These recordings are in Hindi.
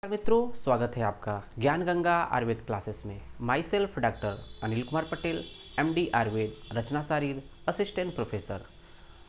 मित्रों, स्वागत है आपका ज्ञान गंगा आयुर्वेद क्लासेस में। Myself doctor Anil Kumar Patel, MD Ayurveda, Rachana Sharir, assistant professor.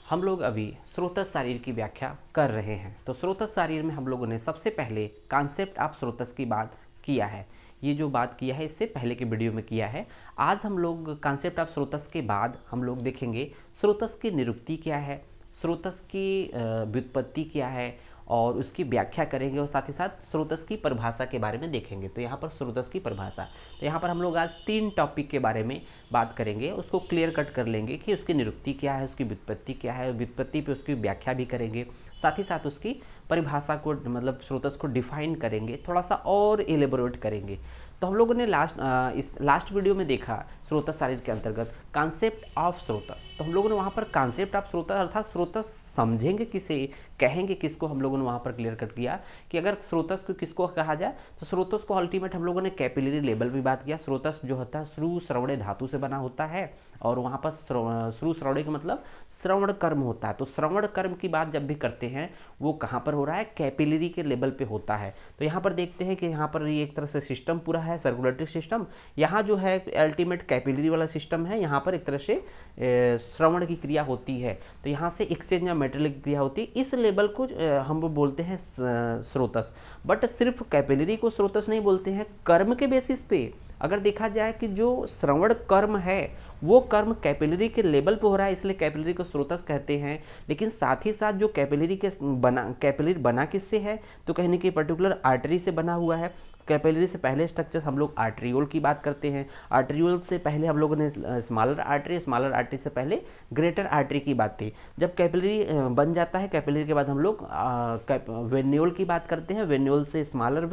हम लोग अभी स्रोतस शारीर की व्याख्या कर रहे हैं। तो स्रोतस शारीर में हम लोगों ने सबसे पहले कॉन्सेप्ट ऑफ स्रोतस की बात किया है। ये जो बात किया है इससे पहले के वीडियो में किया है। आज हम लोग कॉन्सेप्ट ऑफ स्रोतस के बाद हम लोग देखेंगे स्रोतस की निरुक्ति क्या है, स्रोतस की व्युत्पत्ति क्या है और उसकी व्याख्या करेंगे, और साथ ही साथ स्रोतस की परिभाषा के बारे में देखेंगे। तो यहाँ पर स्रोतस की परिभाषा, तो यहाँ पर हम लोग आज 3 टॉपिक के बारे में बात करेंगे। उसको क्लियर कट कर लेंगे कि उसकी निरुक्ति क्या है, उसकी व्युत्पत्ति क्या है, व्युत्पत्ति पे उसकी व्याख्या भी करेंगे। साथ ही साथ उसकी परिभाषा को मतलब स्रोतस को डिफाइन करेंगे, थोड़ा सा और एलेबोरेट करेंगे। तो हम लोगों ने इस लास्ट वीडियो में देखा स्रोतस शारीर के अंतर्गत कॉन्सेप्ट ऑफ स्रोतस। तो हम लोगों ने वहाँ पर कॉन्सेप्ट ऑफ स्रोतस अर्थात स्रोतस समझेंगे किसे, कहेंगे किसको, हम लोगों ने वहाँ पर क्लियर कट किया कि अगर स्रोतस को किसको कहा जाए तो स्रोतस को अल्टीमेट हम लोगों ने कैपिलरी लेवल भी बात किया। स्रोतस जो होता है श्रु श्रवणे धातु से बना होता है, और वहाँ पर श्रु श्रवणे का मतलब श्रवण कर्म होता है। तो श्रवण कर्म की बात जब भी करते हैं वो कहाँ पर हो रहा है, कैपिलरी के लेवल पे होता है। तो यहाँ पर देखते हैं कि यहाँ पर ये एक तरह से सिस्टम पूरा है, सर्कुलेटरी सिस्टम। यहाँ जो है अल्टीमेट कैपिलरी वाला सिस्टम है, यहाँ पर एक तरह से श्रवण की क्रिया होती है। तो यहाँ से एक्सचेंज या मेटेरियल की क्रिया होती है। इस लेवल को हम बोलते हैं स्रोतस। बट सिर्फ कैपिलरी को स्रोतस नहीं बोलते हैं, कर्म के बेसिस पे अगर देखा जाए कि जो श्रवण कर्म है वो कर्म कैपिलरी के लेवल पे हो रहा है, इसलिए कैपिलरी को स्रोतस कहते हैं। लेकिन साथ ही साथ जो कैपिलरी बना किससे है, तो कहने की पर्टिकुलर आर्टरी से बना हुआ है। कैपिलरी से पहले स्ट्रक्चर्स हम लोग आर्ट्रियोल की बात करते हैं। आर्ट्रियोल से पहले हम लोगों ने स्मॉलर आर्टरी से पहले ग्रेटर आर्टरी की बात थी। जब कैपिलरी बन जाता है, कैपिलरी के बाद हम लोग वेन्यूल की बात करते हैं। वेन्यूल से स्मॉलर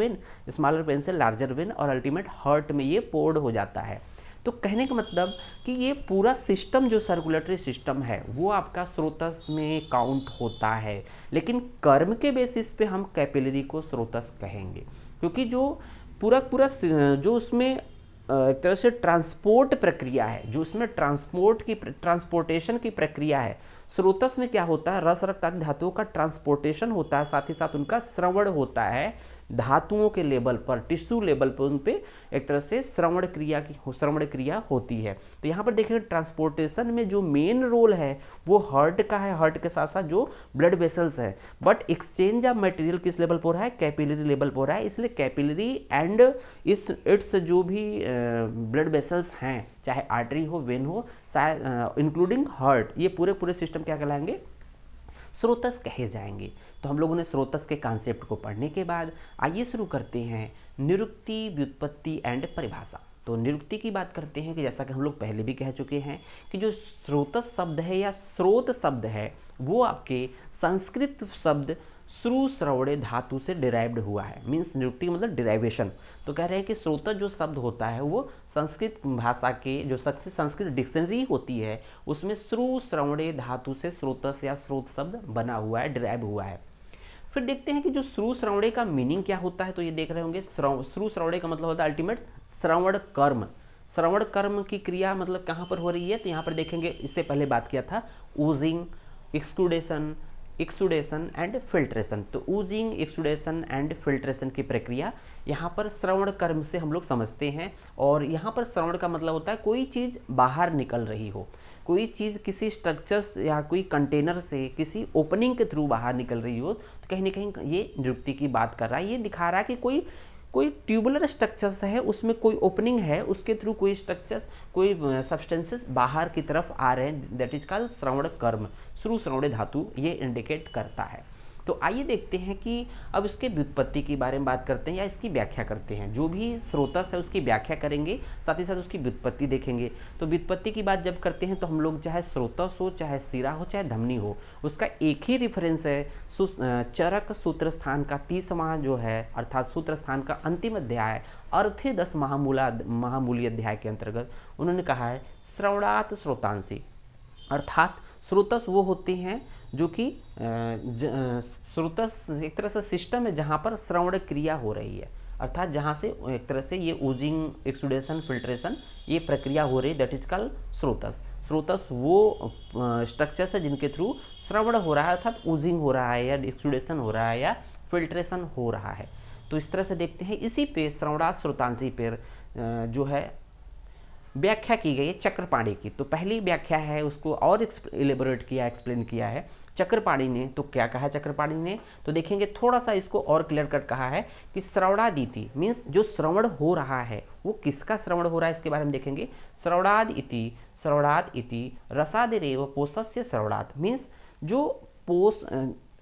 वेन से लार्जर वेन, और अल्टीमेट हार्ट में ये पोर्ड हो जाता है। तो कहने का मतलब कि ये पूरा सिस्टम जो सर्कुलेटरी सिस्टम है वो आपका स्रोतस में काउंट होता है। लेकिन कर्म के बेसिस पे हम कैपिलरी को स्रोतस कहेंगे, क्योंकि जो पूरा जो उसमें एक तरह से ट्रांसपोर्ट प्रक्रिया है, जो उसमें ट्रांसपोर्टेशन की प्रक्रिया है। स्रोतस में क्या होता है, रस रक्त आदि धातुओं का ट्रांसपोर्टेशन होता है, साथ ही साथ उनका श्रवण होता है धातुओं के लेवल पर, टिश्यू लेवल पर उन पे एक तरह से श्रवण क्रिया होती है। तो यहाँ पर देखेंगे ट्रांसपोर्टेशन में जो मेन रोल है वो हार्ट का है, हार्ट के साथ साथ जो ब्लड वेसल्स है। बट एक्सचेंज ऑफ मटेरियल किस लेवल पर हो रहा है, कैपिलरी लेवल पर हो रहा है। इसलिए कैपिलरी एंड इट्स जो भी ब्लड वेसल्स हैं, चाहे आर्टरी हो, वेन हो, शायद इंक्लूडिंग हार्ट, ये पूरे सिस्टम क्या कहलाएंगे, स्रोतस कहे जाएंगे। तो हम लोगों ने स्रोतस के कॉन्सेप्ट को पढ़ने के बाद आइए शुरू करते हैं निरुक्ति, व्युत्पत्ति एंड परिभाषा। तो निरुक्ति की बात करते हैं कि जैसा कि हम लोग पहले भी कह चुके हैं कि जो स्रोतस शब्द है या स्रोत शब्द है वो आपके संस्कृत शब्द श्रु श्रवणे धातु से डिराइव्ड हुआ है। मीन्स निरुक्ति मतलब डिराइवेशन। तो कह रहे हैं कि स्रोतस जो शब्द होता है वो संस्कृत भाषा के जो संस्कृत डिक्शनरी होती है उसमें श्रु श्रवणे धातु से स्रोतस या स्रोत शब्द बना हुआ है, डिराइव हुआ है। फिर देखते हैं कि जो श्रु श्रवणे का मीनिंग क्या होता है। तो ये देख रहे होंगे श्रु श्रवणे का मतलब होता है अल्टीमेट श्रवण कर्म। श्रवण कर्म की क्रिया मतलब कहाँ पर हो रही है, तो यहाँ पर देखेंगे, इससे पहले बात किया था ऊजिंग, एक्सुडेशन एंड फिल्ट्रेशन। तो ऊजिंग, एक्सुडेशन एंड फिल्ट्रेशन की प्रक्रिया यहाँ पर श्रवण कर्म से हम लोग समझते हैं। और यहाँ पर श्रवण का मतलब होता है कोई चीज़ बाहर निकल रही हो, कोई चीज़ किसी स्ट्रक्चर्स या कोई कंटेनर से किसी ओपनिंग के थ्रू बाहर निकल रही हो, तो कहीं ना कहीं ये निरुक्ति की बात कर रहा है। ये दिखा रहा है कि कोई ट्यूबुलर स्ट्रक्चर्स है, उसमें कोई ओपनिंग है, उसके थ्रू कोई स्ट्रक्चर्स, कोई सब्सटेंसेस बाहर की तरफ आ रहे हैं। दैट इज कॉल्ड श्रवण कर्म। श्रु श्रवणे धातु ये इंडिकेट करता है। तो आइए देखते हैं कि अब इसके व्युत्पत्ति के बारे में बात करते हैं या इसकी व्याख्या करते हैं। जो भी स्रोतस है उसकी व्याख्या करेंगे, साथ ही साथ उसकी व्युत्पत्ति देखेंगे। तो व्युत्पत्ति की बात जब करते हैं तो हम लोग चाहे स्रोतस हो, चाहे सिरा हो, चाहे धमनी हो, उसका एक ही रेफरेंस है चरक सूत्र स्थान का 30वां जो है, अर्थात सूत्र स्थान का अंतिम अध्याय अर्थे 10 महामूली अध्याय के अंतर्गत उन्होंने कहा है श्रवणात् श्रोतांसी। अर्थात स्रोतस वो होते हैं जो कि स्रोतस एक तरह से सिस्टम है जहाँ पर श्रवण क्रिया हो रही है, अर्थात जहाँ से एक तरह से ये ऊजिंग, एक्सुडेशन, फिल्ट्रेशन ये प्रक्रिया हो रही है, दैट इज कॉल्ड स्रोतस। स्रोतस वो स्ट्रक्चर्स है जिनके थ्रू श्रवण हो रहा है, अर्थात ऊजिंग हो रहा है या एक्सुडेशन हो रहा है या फिल्ट्रेशन हो रहा है। तो इस तरह से देखते हैं। इसी पे श्रवणाद श्रुतांशी पर जो है व्याख्या की गई है चक्रपाणी की। तो पहली व्याख्या है उसको और इलेबोरेट किया, एक्सप्लेन किया है चक्रपाणी ने। तो क्या कहा चक्रपाणी ने, तो देखेंगे थोड़ा सा इसको और क्लियर कट कहा है कि श्रवणादिति मीन्स जो श्रवण हो रहा है वो किसका श्रवण हो रहा है इसके बारे में देखेंगे। श्रवणाद इति रसादिरेव पोषस्य श्रवणात् मीन्स जो पोष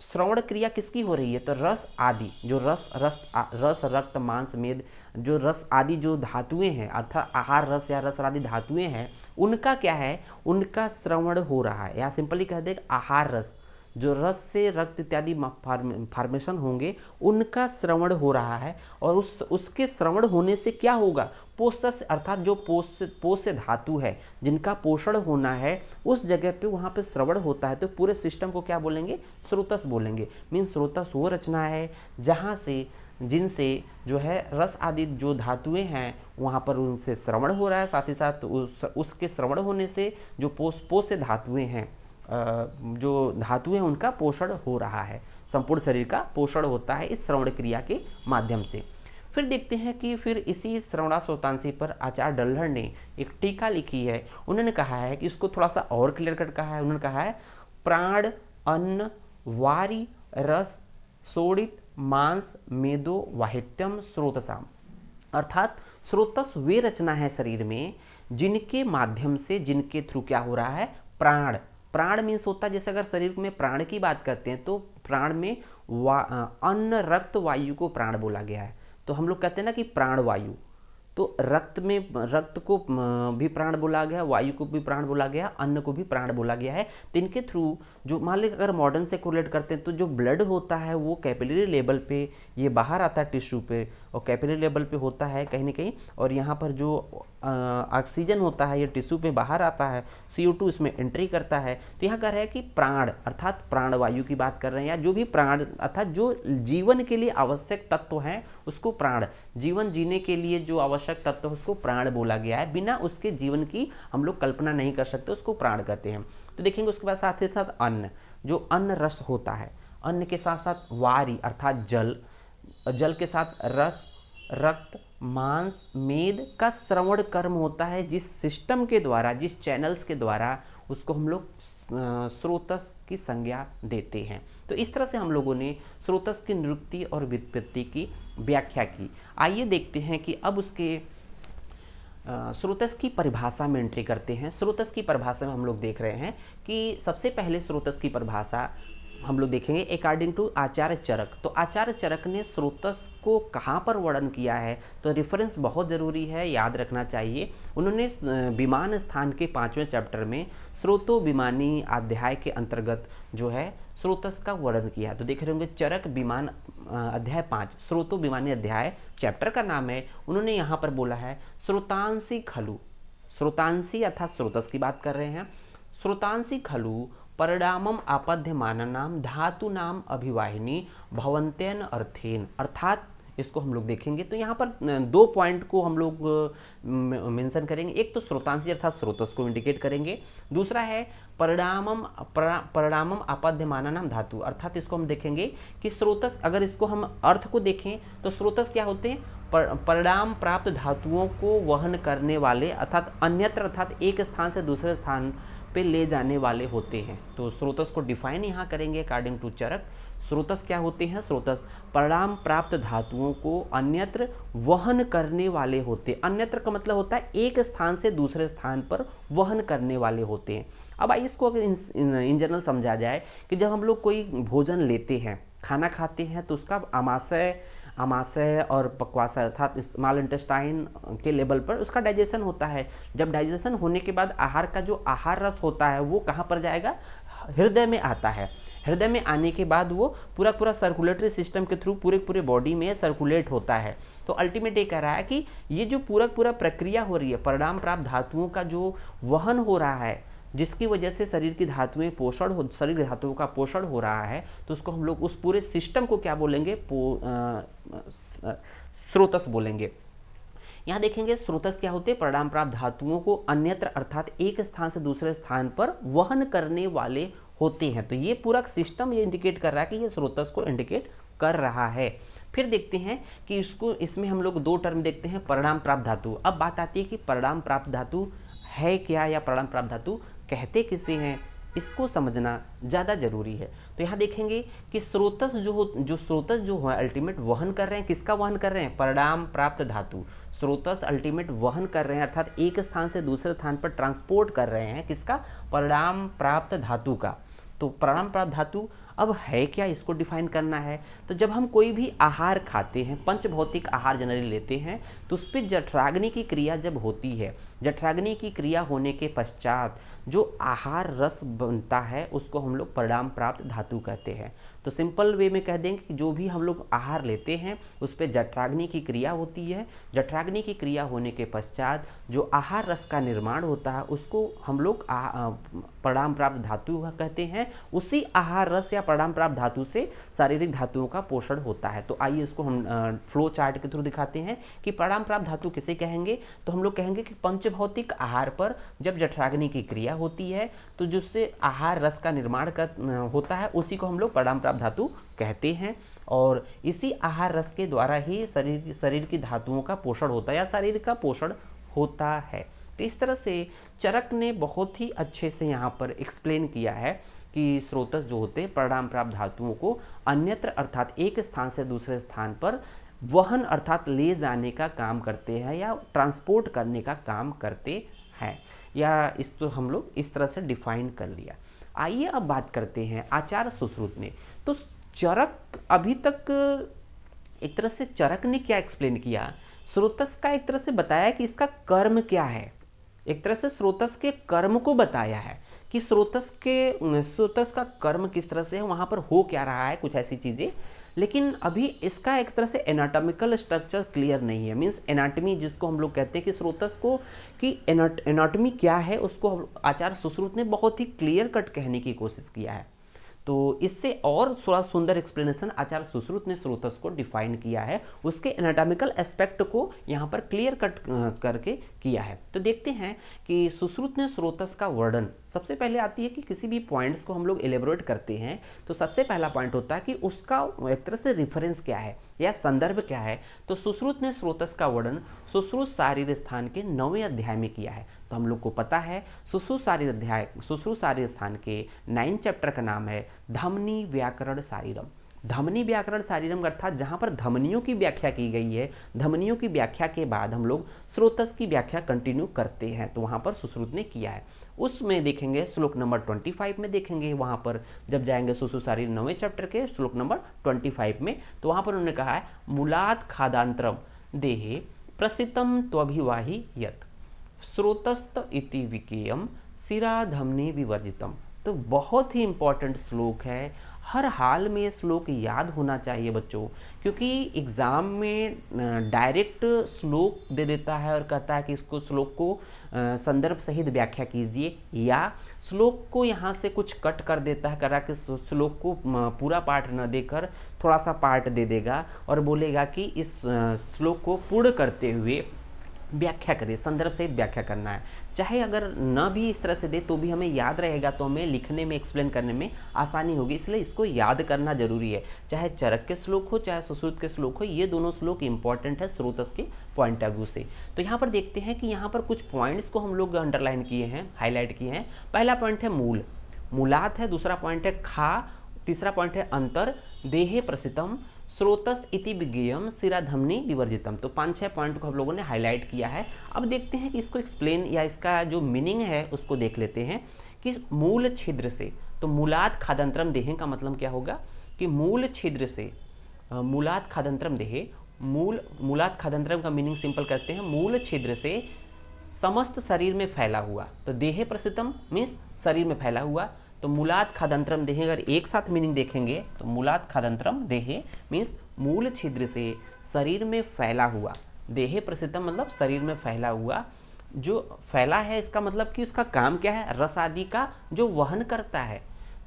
श्रवण क्रिया किसकी हो रही है, तो रस आदि जो रस रक्त मांस मेद जो रस आदि जो धातुएं हैं अर्थात आहार रस या रस आदि धातुएं हैं उनका क्या है, उनका श्रवण हो रहा है। या सिंपली कह दे आहार रस जो रस से रक्त इत्यादि फॉर्मेशन होंगे उनका श्रवण हो रहा है। और उसके श्रवण होने से क्या होगा, पोषस अर्थात जो पोष्य धातु है जिनका पोषण होना है उस जगह पे वहाँ पे श्रवण होता है। तो पूरे सिस्टम को क्या बोलेंगे, स्रोतस बोलेंगे। मीन्स स्रोतस वो रचना है जहाँ से जिनसे जो है रस आदि जो धातुएं हैं वहाँ पर उनसे श्रवण हो रहा है, साथ ही साथ उसके श्रवण होने से जो पोष्य धातुएं हैं जो धातु हैं उनका पोषण हो रहा है। संपूर्ण शरीर का पोषण होता है इस श्रवण क्रिया के माध्यम से। फिर देखते हैं कि फिर इसी श्रवणा श्रोतांशी पर आचार्य डल्हर ने एक टीका लिखी है। उन्होंने कहा है कि इसको थोड़ा सा और क्लियर कट कहा है। उन्होंने कहा है प्राण अन्न वारी रस सोडित मांस मेदो वाहित्यम स्रोतसाम, अर्थात स्रोतस वे रचना है शरीर में जिनके माध्यम से जिनके थ्रू क्या हो रहा है, प्राण मीन्स होता है जैसे अगर शरीर में प्राण की बात करते हैं तो प्राण में अन्न रक्त वायु को प्राण बोला गया है। तो हम लोग कहते हैं ना कि प्राण वायु, तो रक्त को भी प्राण बोला गया, वायु को भी प्राण बोला गया, अन्न को भी प्राण बोला गया है। तो इनके थ्रू जो मान लीजिए अगर मॉडर्न से कोरिलेट करते हैं तो जो ब्लड होता है वो कैपिलरी लेवल पे ये बाहर आता है टिश्यू पे और कैपिलरी लेवल पे होता है कहीं ना कहीं, और यहाँ पर जो ऑक्सीजन होता है ये टिश्यू पे बाहर आता है, CO2 इसमें एंट्री करता है। तो यहाँ कह रहे हैं कि प्राण अर्थात प्राणवायु की बात कर रहे हैं, या जो भी प्राण अर्थात जो जीवन के लिए आवश्यक तत्व हैं उसको प्राण, जीवन जीने के लिए जो आवश्यक तत्व उसको प्राण बोला गया है। बिना उसके जीवन की हम लोग कल्पना नहीं कर सकते, उसको प्राण कहते हैं। तो देखेंगे उसके बाद साथ ही साथ अन्न, जो अन्न रस होता है, अन्न के साथ साथ वारी अर्थात जल के साथ रस रक्त मांस मेद का श्रवण कर्म होता है जिस सिस्टम के द्वारा जिस चैनल्स के द्वारा उसको हम लोग स्रोतस की संज्ञा देते हैं। तो इस तरह से हम लोगों ने स्रोतस की निरुक्ति और व्युत्पत्ति की व्याख्या की। आइए देखते हैं कि अब उसके स्रोतस की परिभाषा में एंट्री करते हैं। स्रोतस की परिभाषा में हम लोग देख रहे हैं कि सबसे पहले स्रोतस की परिभाषा हम लोग देखेंगे अकॉर्डिंग टू आचार्य चरक। तो आचार्य चरक ने स्रोतस को कहाँ पर वर्णन किया है, तो रेफरेंस बहुत ज़रूरी है, याद रखना चाहिए। उन्होंने विमान स्थान के 5वें चैप्टर में स्रोतो विमानी अध्याय के अंतर्गत जो है स्रोतस का वर्णन किया। तो देख रहे होंगे चरक विमान अध्याय 5 स्रोतो विमानी अध्याय चैप्टर का नाम है। उन्होंने यहाँ पर बोला है स्रोतांशी खलु, स्रोतांशी अर्थात स्रोतस की बात कर रहे हैं। स्रोतांशी खलु परिणामम आपद्यमानानाम धातु नाम अभिवाहिनी भवंतेन अर्थेन, अर्थात इसको हम लोग देखेंगे तो यहाँ पर 2 पॉइंट को हम लोग मेंशन करेंगे। एक तो स्रोतांशी अर्थात स्रोतस को इंडिकेट करेंगे, दूसरा है परिणामम आपद्यमानानाम धातु, अर्थात इसको हम देखेंगे कि स्रोतस अगर इसको हम अर्थ को देखें तो स्रोतस क्या होते हैं, परिणाम प्राप्त धातुओं को वहन करने वाले अर्थात अन्यत्र अर्थात एक स्थान से दूसरे स्थान पे ले जाने वाले होते हैं। तो स्रोतस को डिफाइन यहाँ करेंगे अकॉर्डिंग टू चरक। स्रोतस क्या होते हैं, स्रोतस परिणाम प्राप्त धातुओं को अन्यत्र वहन करने वाले होते। अन्यत्र का मतलब होता है एक स्थान से दूसरे स्थान पर वहन करने वाले होते हैं। अब आइए इसको अगर इन जनरल समझा जाए कि जब हम लोग कोई भोजन लेते हैं, खाना खाते हैं, तो उसका आमाशय और पक्वाशय अर्थात स्मॉल इंटेस्टाइन के लेवल पर उसका डाइजेशन होता है। जब डाइजेशन होने के बाद आहार का जो आहार रस होता है वो कहाँ पर जाएगा, हृदय में आता है। हृदय में आने के बाद वो पूरा सर्कुलेटरी सिस्टम के थ्रू पूरे बॉडी में सर्कुलेट होता है। तो अल्टीमेट ये कह रहा है कि ये जो पूरा प्रक्रिया हो रही है, परिणाम प्राप्त धातुओं का जो वहन हो रहा है जिसकी वजह से शरीर की धातुएं शरीर धातुओं का पोषण हो रहा है, तो उसको हम लोग उस पूरे सिस्टम को क्या बोलेंगे, स्रोतस बोलेंगे। यहाँ देखेंगे स्रोतस क्या होते हैं, परिणाम प्राप्त धातुओं को अन्यत्र अर्थात एक स्थान से दूसरे स्थान पर वहन करने वाले होते हैं। तो ये पूरा सिस्टम ये इंडिकेट कर रहा है कि ये स्रोतस को इंडिकेट कर रहा है। फिर देखते हैं कि इसमें हम लोग दो टर्म देखते हैं, परिणाम प्राप्त धातु। अब बात आती है कि परिणाम प्राप्त धातु है क्या, या परिणाम प्राप्त धातु कहते किसे हैं, इसको समझना ज़्यादा जरूरी है। तो यहाँ देखेंगे कि स्रोतस जो है अल्टीमेट वहन कर रहे हैं, किसका वहन कर रहे हैं, परिणाम प्राप्त धातु। स्रोतस अल्टीमेट वहन कर रहे हैं, अर्थात एक स्थान से दूसरे स्थान पर ट्रांसपोर्ट कर रहे हैं, किसका, परिणाम प्राप्त धातु का। तो परिणाम प्राप्त धातु अब है क्या, इसको डिफाइन करना है। तो जब हम कोई भी आहार खाते हैं, पंचभौतिक आहार जनरली लेते हैं, तो उस पर जठराग्नि की क्रिया जब होती है, जठराग्नि की क्रिया होने के पश्चात जो आहार रस बनता है उसको हम लोग परिणाम प्राप्त धातु कहते हैं। तो सिंपल वे में कह देंगे कि जो भी हम लोग आहार लेते हैं उस पर जठराग्नि की क्रिया होती है, जठराग्नि की क्रिया होने के पश्चात जो आहार रस का निर्माण होता है उसको हम लोग परिणाम प्राप्त धातु कहते हैं। उसी आहार रस या परिणाम प्राप्त धातु से शारीरिक धातुओं का पोषण होता है। तो आइए इसको हम फ्लो चार्ट के थ्रू दिखाते हैं कि परिणाम प्राप्त धातु किसे कहेंगे। तो हम लोग कहेंगे कि पंचभौतिक आहार पर जब जठराग्नि की क्रिया होती है तो जिससे आहार रस का निर्माण होता है उसी को हम लोग परिणाम प्राप्त धातु कहते हैं। और इसी आहार रस के द्वारा ही शरीर की धातुओं का पोषण होता है या शरीर का पोषण होता है। तो इस तरह से चरक ने बहुत ही अच्छे से यहाँ पर एक्सप्लेन किया है कि स्रोतस जो होते हैं परिणाम प्राप्त धातुओं को अन्यत्र अर्थात एक स्थान से दूसरे स्थान पर वहन अर्थात ले जाने का काम करते हैं या ट्रांसपोर्ट करने का काम करते हैं, या इसको हम लोग इस तरह से डिफाइन कर लिया। आइए अब बात करते हैं आचार्य सुश्रुत ने। तो चरक अभी तक एक तरह से चरक ने क्या एक्सप्लेन किया, स्रोतस का एक तरह से बताया कि इसका कर्म क्या है, एक तरह से स्रोतस के कर्म को बताया है कि स्रोतस का कर्म किस तरह से है, वहाँ पर हो क्या रहा है, कुछ ऐसी चीज़ें। लेकिन अभी इसका एक तरह से एनाटॉमिकल स्ट्रक्चर क्लियर नहीं है, मीन्स एनाटमी जिसको हम लोग कहते हैं कि स्रोतस को कि एनाटमी क्या है उसको आचार्य सुश्रुत ने बहुत ही क्लियर कट कहने की कोशिश किया है। तो इससे और थोड़ा सुंदर एक्सप्लेनेशन आचार्य सुश्रुत ने स्रोतस को डिफाइन किया है, उसके एनाटॉमिकल एस्पेक्ट को यहाँ पर क्लियर कट करके किया है। तो देखते हैं कि सुश्रुत ने स्रोतस का वर्णन, सबसे पहले आती है कि किसी भी पॉइंट्स को हम लोग एलेबोरेट करते हैं तो सबसे पहला पॉइंट होता है कि उसका एक तरह से रेफरेंस क्या है या संदर्भ क्या है। तो सुश्रुत ने स्रोतस का वर्णन सुश्रुत शारीर स्थान के 9वें अध्याय में किया है। तो हम लोग को पता है सुश्रुत शारीर स्थान के 9 चैप्टर का नाम है धमनी व्याकरण शारीरम। धमनी व्याकरण शारीरम अर्थात जहाँ पर धमनियों की व्याख्या की गई है, धमनियों की व्याख्या के बाद हम लोग स्रोतस की व्याख्या कंटिन्यू करते हैं। तो वहाँ पर सुश्रुत ने किया है, उसमें देखेंगे श्लोक नंबर 25 में देखेंगे, वहाँ पर जब जाएंगे सुश्रुत शारीर 9वें चैप्टर के श्लोक नंबर 25 में, तो वहाँ पर उन्होंने कहा है मूलात् खादांतरम देहे प्रसितम त्वभिवाही यत् स्रोतस्त इति विकेयम सिरा धमनी विवर्जितम। तो बहुत ही इंपॉर्टेंट श्लोक है, हर हाल में ये श्लोक याद होना चाहिए बच्चों, क्योंकि एग्ज़ाम में डायरेक्ट श्लोक दे देता है और कहता है कि इसको श्लोक को संदर्भ सहित व्याख्या कीजिए, या श्लोक को यहाँ से कुछ कट कर देता है, करा कि श्लोक को पूरा पार्ट न देकर थोड़ा सा पार्ट दे देगा और बोलेगा कि इस श्लोक को पूर्ण करते हुए व्याख्या करें, संदर्भ सहित व्याख्या करना है। चाहे अगर न भी इस तरह से दे तो भी हमें याद रहेगा, तो हमें लिखने में एक्सप्लेन करने में आसानी होगी, इसलिए इसको याद करना जरूरी है। चाहे चरक के श्लोक हो चाहे सुश्रुत के श्लोक हो, ये दोनों श्लोक इंपॉर्टेंट है स्रोतस के पॉइंट ऑफ व्यू से। तो यहाँ पर देखते हैं कि यहाँ पर कुछ पॉइंट्स को हम लोग अंडरलाइन किए हैं, हाईलाइट किए हैं। पहला पॉइंट है मूल, मूलात है, दूसरा पॉइंट है खा, तीसरा पॉइंट है अंतर, देहे प्रसितम, स्रोतस इति विज्ञेयम, सिरा धमनी विवर्जितम। तो 5-6 पॉइंट को हम लोगों ने हाईलाइट किया है। अब देखते हैं कि इसको एक्सप्लेन या इसका जो मीनिंग है उसको देख लेते हैं कि मूल छिद्र से, तो मूलात खादंत्रम देहे का मतलब क्या होगा कि मूल छिद्र से, मूलात खादंत्रम देहे, मूलात खादंत्रम का मीनिंग सिंपल करते हैं, मूल छिद्र से समस्त शरीर में फैला हुआ। तो देहे प्रसितम मीन्स शरीर में फैला हुआ। तो मूलात खादंत्रम देहे अगर एक साथ मीनिंग देखेंगे तो मूलात खादंत्रम देहे मीन्स मूल छिद्र से शरीर में फैला हुआ, देहे प्रसितम मतलब शरीर में फैला हुआ, जो फैला है इसका मतलब कि उसका काम क्या है, रस आदि का जो वहन करता है।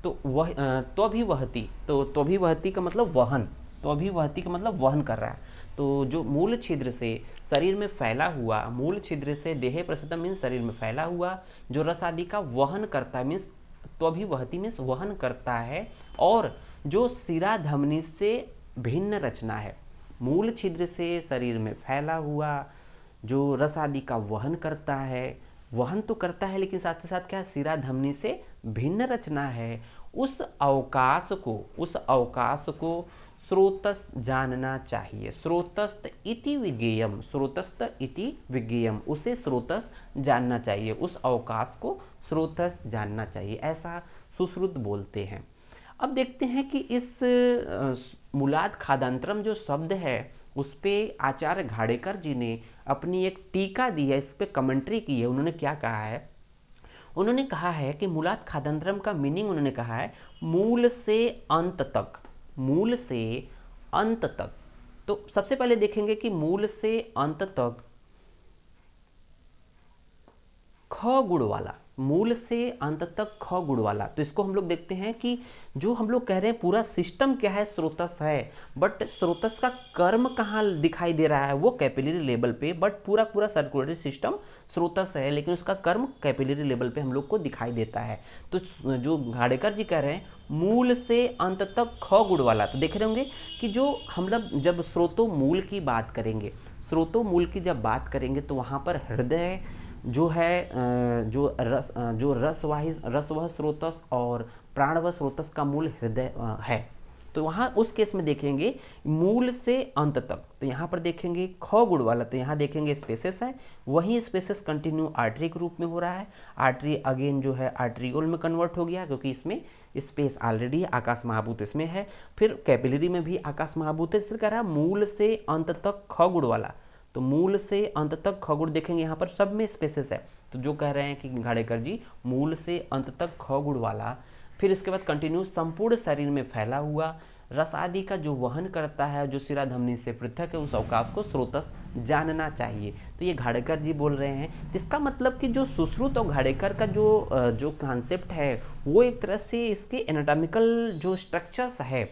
तो वह तो भी वहती, तो भी वहती का मतलब वहन, तो भी वहती का मतलब वहन कर रहा है। तो जो मूल छिद्र से शरीर में फैला हुआ, मूल छिद्र से देहे प्रसितम मीन्स शरीर में फैला हुआ, जो रस आदि का वहन करता है मीन्स तो अभी वहती में वहन करता है, और जो सिरा धमनी से भिन्न रचना है, मूल छिद्र से शरीर में फैला हुआ जो रस आदि का वहन करता है, वहन तो करता है लेकिन साथ ही साथ क्या, शिरा धमनी से भिन्न रचना है, उस अवकाश को स्रोतस जानना चाहिए। स्रोतस्त इति विज्ञेयम, स्रोतस्त इति विज्ञेयम, उसे स्रोतस जानना चाहिए, उस अवकाश को स्रोतस जानना चाहिए, ऐसा सुश्रुत बोलते हैं। अब देखते हैं कि इस मूलाद खादांतरम जो शब्द है उस पे आचार्य घाड़ेकर जी ने अपनी एक टीका दी है, इस पे कमेंट्री की है। उन्होंने क्या कहा है, उन्होंने कहा है कि मूलाद खादांतरम का मीनिंग उन्होंने कहा है मूल से अंत तक, मूल से अंत तक। तो सबसे पहले देखेंगे कि मूल से अंत तक ख गुण वाला, मूल से अंत तक ख गुण वाला। तो इसको हम लोग देखते हैं कि जो हम लोग कह रहे हैं पूरा सिस्टम क्या है, स्रोतस है, बट स्रोतस का कर्म कहाँ दिखाई दे रहा है, वो कैपिलरी लेवल पे, बट पूरा पूरा सर्कुलेटरी सिस्टम स्रोतस है लेकिन उसका कर्म कैपिलरी लेवल पे हम लोग को दिखाई देता है। तो जो घाड़ेकर जी कह रहे हैं मूल से अंत तक ख गुण वाला, तो देख रहे होंगे कि जो हम लोग जब स्रोतो मूल की बात करेंगे, स्रोतो मूल की जब बात करेंगे तो वहाँ पर हृदय जो है, जो रसवह स्रोतस और प्राणवह स्रोतस का मूल हृदय है। तो वहाँ उस केस में देखेंगे मूल से अंत तक, तो यहाँ पर देखेंगे ख गुण वाला, तो यहाँ देखेंगे स्पेसेस है, वहीं स्पेसेस कंटिन्यू आर्टरी के रूप में हो रहा है। आर्टरी अगेन जो है आर्ट्रियोल में कन्वर्ट हो गया क्योंकि इसमें स्पेस ऑलरेडी आकाश महाभूत इसमें है, फिर कैपिलरी में भी आकाश महाभूत है। इसलिए कह रहा है मूल से अंत तक ख गुण वाला, तो मूल से अंत तक ख गुण देखेंगे यहाँ पर सब में स्पेसेस है। तो जो कह रहे हैं कि घाड़ेकर जी मूल से अंत तक ख गुण वाला, फिर इसके बाद कंटिन्यू संपूर्ण शरीर में फैला हुआ रस आदि का जो वहन करता है, जो शिरा धमनी से पृथक है, उस अवकाश को स्रोतस जानना चाहिए। तो ये घाड़ेकर जी बोल रहे हैं। तो इसका मतलब कि जो सुश्रुत और घाड़ेकर का जो कॉन्सेप्ट है वो एक तरह से इसके एनाटॉमिकल जो स्ट्रक्चर्स है,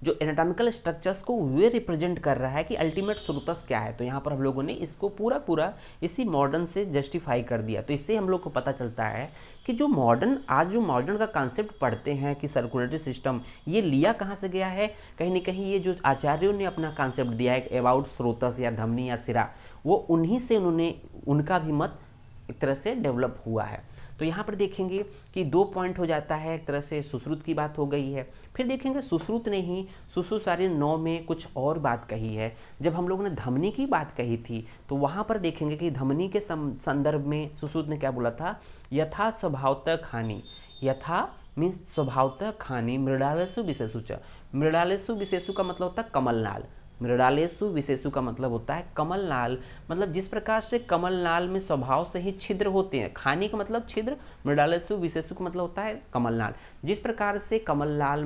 जो एनाटॉमिकल स्ट्रक्चर्स को वे रिप्रेजेंट कर रहा है कि अल्टीमेट स्रोतस क्या है। तो यहाँ पर हम लोगों ने इसको पूरा पूरा इसी मॉडर्न से जस्टिफाई कर दिया। तो इससे हम लोग को पता चलता है कि जो मॉडर्न का कॉन्सेप्ट पढ़ते हैं कि सर्कुलेटरी सिस्टम, ये लिया कहाँ से गया है, कहीं ना कहीं ये जो आचार्यों ने अपना कॉन्सेप्ट दिया है अबाउट स्रोतस या धमनी या सिरा, वो उन्हीं से उनका भी मत एक तरह से डेवलप हुआ है। तो यहाँ पर देखेंगे कि 2 पॉइंट हो जाता है, एक तरह से सुश्रुत की बात हो गई है। फिर देखेंगे सुश्रुत ने ही सुश्रुत सारी 9 में कुछ और बात कही है। जब हम लोगों ने धमनी की बात कही थी तो वहाँ पर देखेंगे कि धमनी के संदर्भ में सुश्रुत ने क्या बोला था, यथा स्वभावतः खानी, यथा मीन्स स्वभावतः खानी, मृडालेषु विशेषु च। मृडालेषु विशेषु का मतलब होता है कमलनाल, मृडालेषु विशेषु का मतलब होता है कमलनाल, मतलब जिस प्रकार से कमलनाल में स्वभाव से ही छिद्र होते हैं, खानी का मतलब छिद्र, मृडालेषु विशेषु का मतलब होता है कमलनाल। जिस प्रकार से कमलनाल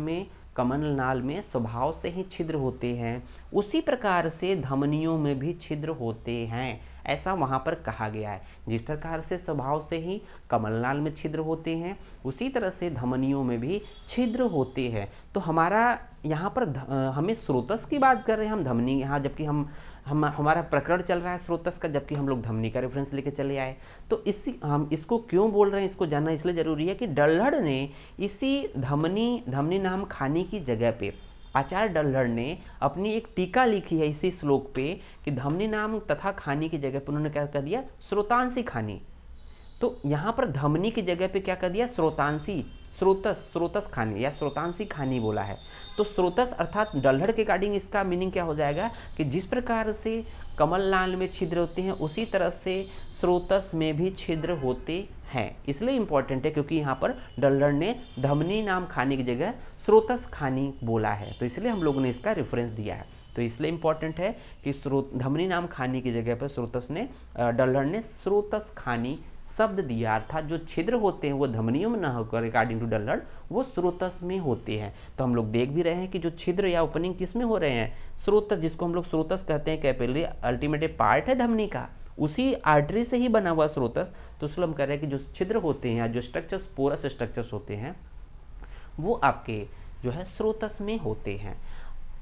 में स्वभाव से ही छिद्र होते हैं, उसी प्रकार से धमनियों में भी छिद्र होते हैं, ऐसा वहाँ पर कहा गया है। जिस प्रकार से स्वभाव से ही कमलनाल में छिद्र होते हैं, उसी तरह से धमनियों में भी छिद्र होते हैं। तो हमारा यहाँ पर हमें स्रोतस की बात कर रहे हैं हम, धमनी यहाँ, जबकि हमारा प्रकरण चल रहा है स्रोतस का, जबकि हम लोग धमनी का रेफरेंस लेके चले आए। तो हम इसको क्यों बोल रहे हैं, इसको जानना इसलिए जरूरी है कि डल्हड़ ने इसी धमनी नाम खानी की जगह पे, आचार्य डल्हड़ ने अपनी एक टीका लिखी है इसी श्लोक पे कि धमनी नाम तथा खानी की जगह पर उन्होंने क्या कर दिया, स्रोतांसी खानी। तो यहाँ पर धमनी की जगह पे क्या कर दिया, स्रोतस खानी या स्रोतांसी खानी बोला है। तो स्रोतस अर्थात डल्हड़ के अकॉर्डिंग इसका मीनिंग क्या हो जाएगा कि जिस प्रकार से कमलनाल में छिद्र होते हैं उसी तरह से स्रोतस में भी छिद्र होते हैं। इसलिए इंपॉर्टेंट है क्योंकि यहाँ पर डल्हड़ ने धमनी नाम खानी की जगह स्रोतस खानी बोला है, तो इसलिए हम लोगों ने इसका रेफरेंस दिया है। तो इसलिए इंपॉर्टेंट है कि धमनी नाम खानी की जगह पर डल्हड़ ने स्रोतस खानी शब्द दिया, अर्थात जो छिद्र होते हैं वो धमनियों में न होकर अकॉर्डिंग टू डल्हड़ वो स्रोतस में होते हैं। तो हम लोग देख भी रहे हैं कि जो छिद्र या ओपनिंग किस में हो रहे हैं, स्रोतस, जिसको हम लोग स्रोतस कहते हैं, कैपिलरी अल्टीमेट पार्ट है धमनी का, उसी आर्टरी से ही बना हुआ स्रोतस। तो इसलिए हम कह रहे हैं कि जो छिद्र होते हैं या जो स्ट्रक्चर्स, पोरस स्ट्रक्चर्स होते हैं, वो आपके जो है स्रोतस में होते हैं।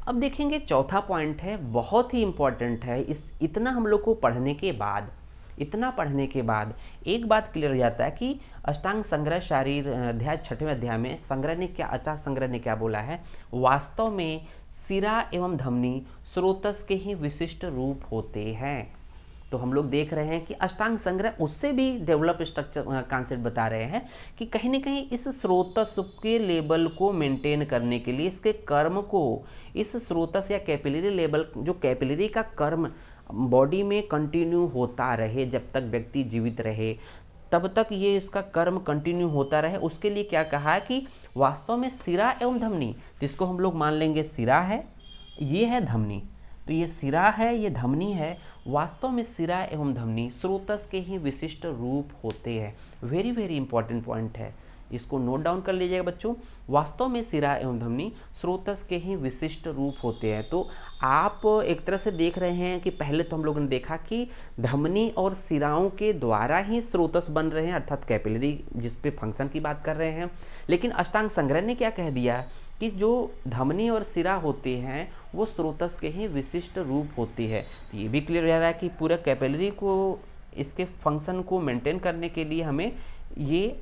अब देखेंगे चौथा पॉइंट है, बहुत ही इंपॉर्टेंट है। इतना हम लोग को पढ़ने के बाद एक बात क्लियर हो जाता है कि अष्टांग संग्रह शारीर अध्याय 6वें अध्याय में अष्टांग संग्रह ने क्या बोला है, वास्तव में सिरा एवं धमनी स्रोतस के ही विशिष्ट रूप होते हैं। तो हम लोग देख रहे हैं कि अष्टांग संग्रह उससे भी डेवलप स्ट्रक्चर कॉन्सेप्ट बता रहे हैं कि कहीं ना कहीं इस स्रोतस के लेवल को मेंटेन करने के लिए, इसके कर्म को, इस स्रोतस या कैपिलरी लेवल, जो कैपिलरी का कर्म बॉडी में कंटिन्यू होता रहे, जब तक व्यक्ति जीवित रहे तब तक ये इसका कर्म कंटिन्यू होता रहे, उसके लिए क्या कहा है कि वास्तव में सिरा एवं धमनी, जिसको हम लोग मान लेंगे सिरा है, ये है धमनी, तो ये सिरा है, ये धमनी है। वास्तव में सिरा एवं धमनी स्रोतस के ही विशिष्ट रूप होते हैं। वेरी वेरी इंपॉर्टेंट पॉइंट है, इसको नोट डाउन कर लीजिएगा बच्चों। वास्तव में सिरा एवं धमनी स्रोतस के ही विशिष्ट रूप होते हैं। तो आप एक तरह से देख रहे हैं कि पहले तो हम लोगों ने देखा कि धमनी और सिराओं के द्वारा ही स्रोतस बन रहे हैं, अर्थात कैपिलरी जिस पे फंक्शन की बात कर रहे हैं। लेकिन अष्टांग संग्रह ने क्या कह दिया कि जो धमनी और सिरा होते हैं वो स्रोतस के ही विशिष्ट रूप होती है। तो ये भी क्लियर हो रहा है कि पूरा कैपिलरी को, इसके फंक्शन को मेंटेन करने के लिए हमें ये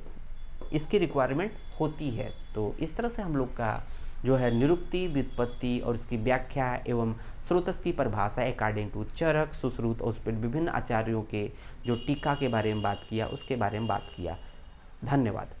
इसकी रिक्वायरमेंट होती है। तो इस तरह से हम लोग का जो है निरुक्ति, व्युत्पत्ति और इसकी व्याख्या एवं स्रोतस की परिभाषा अकॉर्डिंग टू चरक, सुश्रुत और उस पर विभिन्न आचार्यों के जो टीका के बारे में बात किया, उसके बारे में बात किया। धन्यवाद।